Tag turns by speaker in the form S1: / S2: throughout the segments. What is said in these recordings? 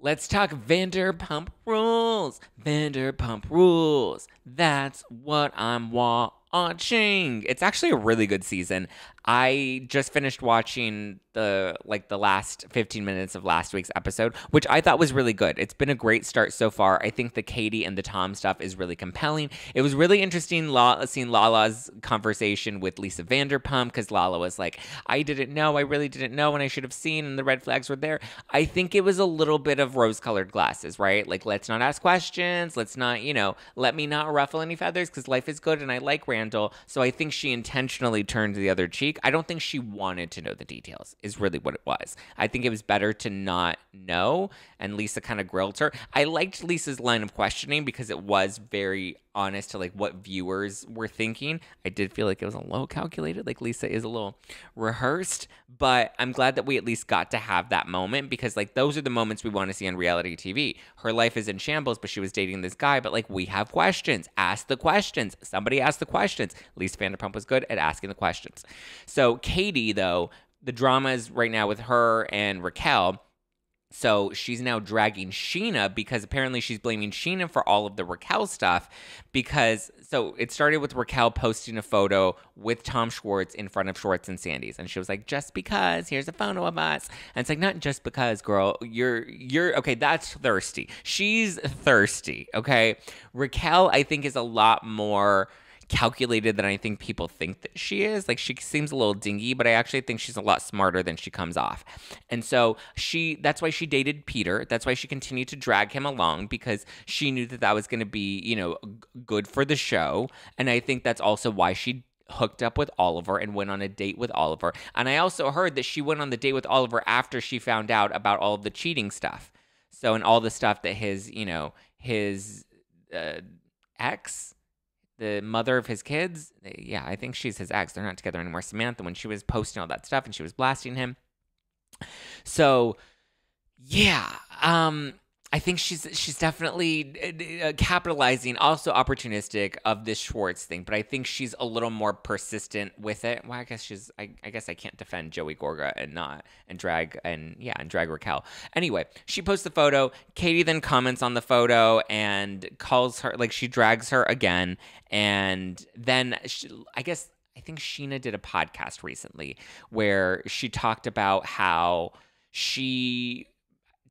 S1: Let's talk Vanderpump Rules. Vanderpump Rules. That's what I'm watching. It's actually a really good season. I just finished watching the last 15 minutes of last week's episode, which I thought was really good. It's been a great start so far. I think the Katie and the Tom stuff is really compelling. It was really interesting seeing Lala's conversation with Lisa Vanderpump, because Lala was like, I didn't know, I really didn't know, and I should have seen, and the red flags were there. I think it was a little bit of rose-colored glasses, right? Like, let's not ask questions. Let's not, let me not ruffle any feathers, because life is good and I like Randall. So I think she intentionally turned the other cheek. I don't think she wanted to know the details, is really what it was. I think it was better to not know, and Lisa kind of grilled her. I liked Lisa's line of questioning because it was very honest to like what viewers were thinking. I did feel like it was a little calculated, like Lisa is a little rehearsed, but I'm glad that we at least got to have that moment, because like those are the moments we want to see on reality TV. Her life is in shambles, but she was dating this guy, but like we have questions. Ask the questions. Somebody ask the questions. Lisa Vanderpump was good at asking the questions. So Katie, though, the drama is right now with her and Raquel. So she's now dragging Scheana because apparently she's blaming Scheana for all of the Raquel stuff, because so it started with Raquel posting a photo with Tom Schwartz in front of Schwartz and Sandy's, and she was like, just because, here's a photo of us. And it's like, not just because, girl, you're okay, that's thirsty. She's thirsty, okay? Raquel, I think, is a lot more calculated than I think people think that she is. Like, she seems a little dingy, but I actually think she's a lot smarter than she comes off. And so that's why she dated Peter. That's why she continued to drag him along, because she knew that was going to be, good for the show. And I think that's also why she hooked up with Oliver and went on a date with Oliver. And I also heard that she went on the date with Oliver after she found out about all of the cheating stuff. So, and all the stuff that his ex, the mother of his kids, yeah, I think she's his ex. They're not together anymore. Samantha, when she was posting all that stuff and she was blasting him. So, yeah, I think she's definitely capitalizing, also opportunistic of this Schwartz thing, but I think she's a little more persistent with it. Well, I guess I can't defend Joey Gorga and drag Raquel. Anyway, she posts the photo. Katie then comments on the photo and calls her, like, she drags her again, and then I think Scheana did a podcast recently where she talked about how she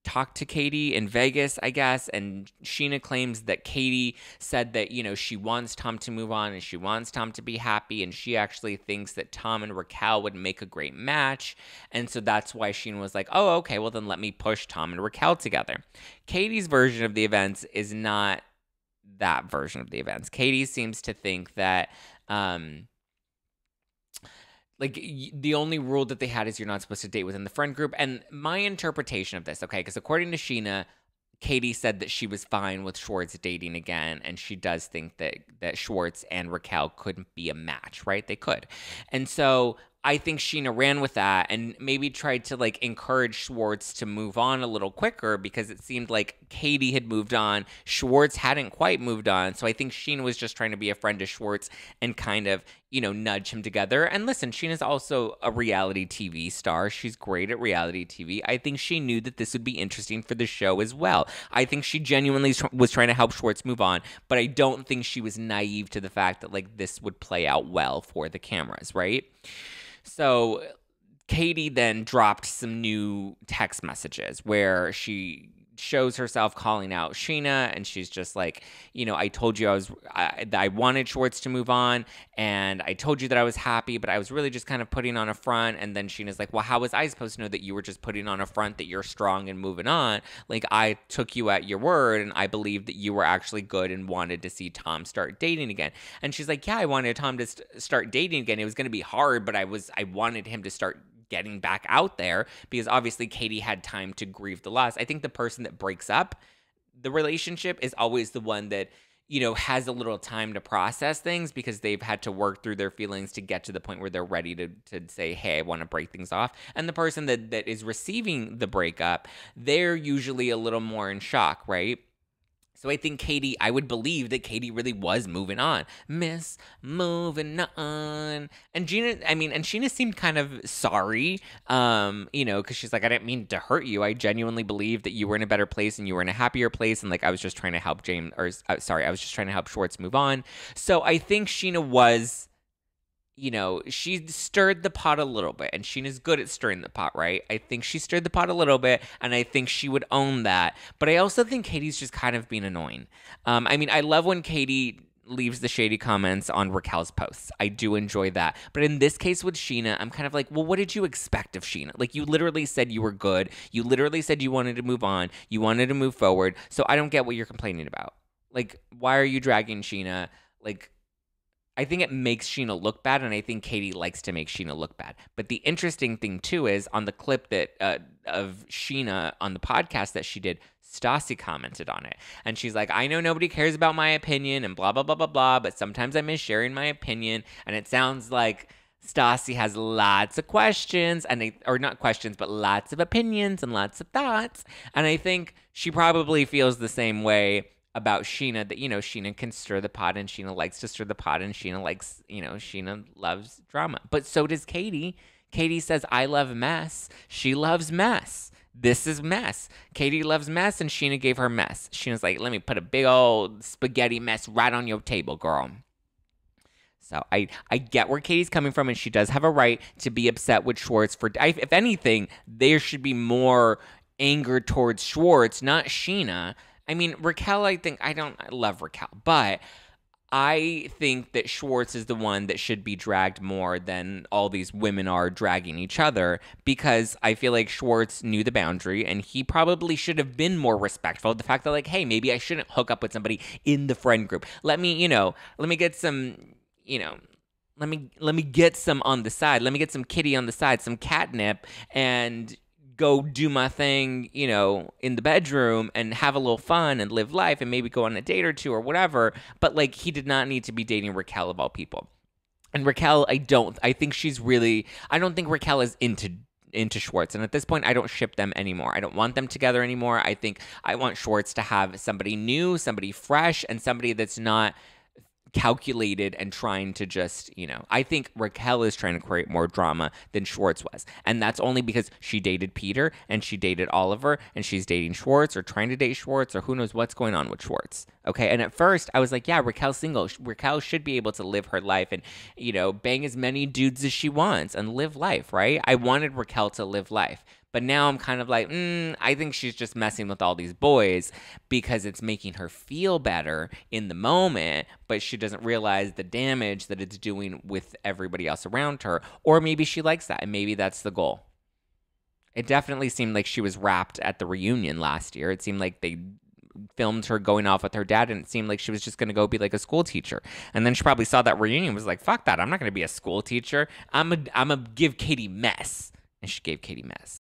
S1: talked to Katie in Vegas, I guess, and Scheana claims that Katie said that, she wants Tom to move on and she wants Tom to be happy, and she actually thinks that Tom and Raquel would make a great match, and so that's why Scheana was like, oh, okay, well then let me push Tom and Raquel together. Katie's version of the events is not that version of the events. Katie seems to think that like, the only rule that they had is you're not supposed to date within the friend group. And my interpretation of this, okay, because according to Scheana, Katie said that she was fine with Schwartz dating again, and she does think that Schwartz and Raquel couldn't be a match, right? They could. And so I think Scheana ran with that and maybe tried to like encourage Schwartz to move on a little quicker, because it seemed like Katie had moved on. Schwartz hadn't quite moved on. So I think Scheana was just trying to be a friend to Schwartz and kind of, nudge him together. And listen, Sheena's also a reality TV star. She's great at reality TV. I think she knew that this would be interesting for the show as well. I think she genuinely was trying to help Schwartz move on, but I don't think she was naive to the fact that like this would play out well for the cameras, right? So Katie then dropped some new text messages where she shows herself calling out Scheana, and she's just like, I told you I wanted Schwartz to move on, and I told you that I was happy, but I was really just kind of putting on a front. And then Sheena's like, well, how was I supposed to know that you were just putting on a front, that you're strong and moving on? Like, I took you at your word, and I believed that you were actually good and wanted to see Tom start dating again. And she's like, yeah, I wanted Tom to start dating again. It was going to be hard, but I wanted him to start getting back out there, because obviously Katie had time to grieve the loss. I think the person that breaks up the relationship is always the one that, has a little time to process things, because they've had to work through their feelings to get to the point where they're ready to say, hey, I want to break things off. And the person that is receiving the breakup, they're usually a little more in shock, right? So I think Katie, I would believe that Katie really was moving on. Miss moving on. And Gina, I mean, and Sheena seemed kind of sorry, because she's like, I didn't mean to hurt you. I genuinely believe that you were in a better place and you were in a happier place. And like, I was just trying to help I was just trying to help Schwartz move on. So I think Sheena was, she stirred the pot a little bit, and Sheena's good at stirring the pot, right? I think she stirred the pot a little bit, and I think she would own that. But I also think Katie's just kind of being annoying. I mean, I love when Katie leaves the shady comments on Raquel's posts. I do enjoy that. But in this case with Sheena, I'm kind of like, well, what did you expect of Sheena? Like, you literally said you were good. You literally said you wanted to move on. You wanted to move forward. So I don't get what you're complaining about. Like, why are you dragging Sheena? Like, I think it makes Sheena look bad, and I think Katie likes to make Sheena look bad. But the interesting thing, too, is on the clip that of Sheena on the podcast that she did, Stassi commented on it. And she's like, I know nobody cares about my opinion and blah, blah, blah, blah, blah, but sometimes I miss sharing my opinion. And it sounds like Stassi has lots of questions, or not questions, but lots of opinions and lots of thoughts. And I think she probably feels the same way about Sheena, that, Sheena can stir the pot, and Sheena likes to stir the pot, and Sheena likes, Sheena loves drama. But so does Katie. Katie says, I love mess. She loves mess. This is mess. Katie loves mess, and Sheena gave her mess. Sheena's like, let me put a big old spaghetti mess right on your table, girl. So I get where Katie's coming from, and she does have a right to be upset with Schwartz if anything, there should be more anger towards Schwartz, not Sheena. I mean, Raquel, I love Raquel, but I think that Schwartz is the one that should be dragged more than all these women are dragging each other, because I feel like Schwartz knew the boundary, and he probably should have been more respectful of the fact that, like, hey, maybe I shouldn't hook up with somebody in the friend group. Let me get some, let me get some on the side. Let me get some kitty on the side, some catnip, and go do my thing, in the bedroom and have a little fun and live life and maybe go on a date or two or whatever. But like, he did not need to be dating Raquel of all people. And Raquel, I don't think Raquel is into Schwartz. And at this point, I don't ship them anymore. I don't want them together anymore. I think I want Schwartz to have somebody new, somebody fresh, and somebody that's not calculated and trying to just, I think Raquel is trying to create more drama than Schwartz was. And that's only because she dated Peter and she dated Oliver, and she's dating Schwartz or trying to date Schwartz, or who knows what's going on with Schwartz. Okay. And at first I was like, yeah, Raquel's single. Raquel should be able to live her life and, bang as many dudes as she wants and live life, right? I wanted Raquel to live life. But now I'm kind of like, I think she's just messing with all these boys because it's making her feel better in the moment, but she doesn't realize the damage that it's doing with everybody else around her. Or maybe she likes that, and maybe that's the goal. It definitely seemed like she was wrapped at the reunion last year. It seemed like they filmed her going off with her dad, and it seemed like she was just going to go be like a school teacher. And then she probably saw that reunion and was like, fuck that. I'm not going to be a school teacher. I'm going to give Katie mess. And she gave Katie mess.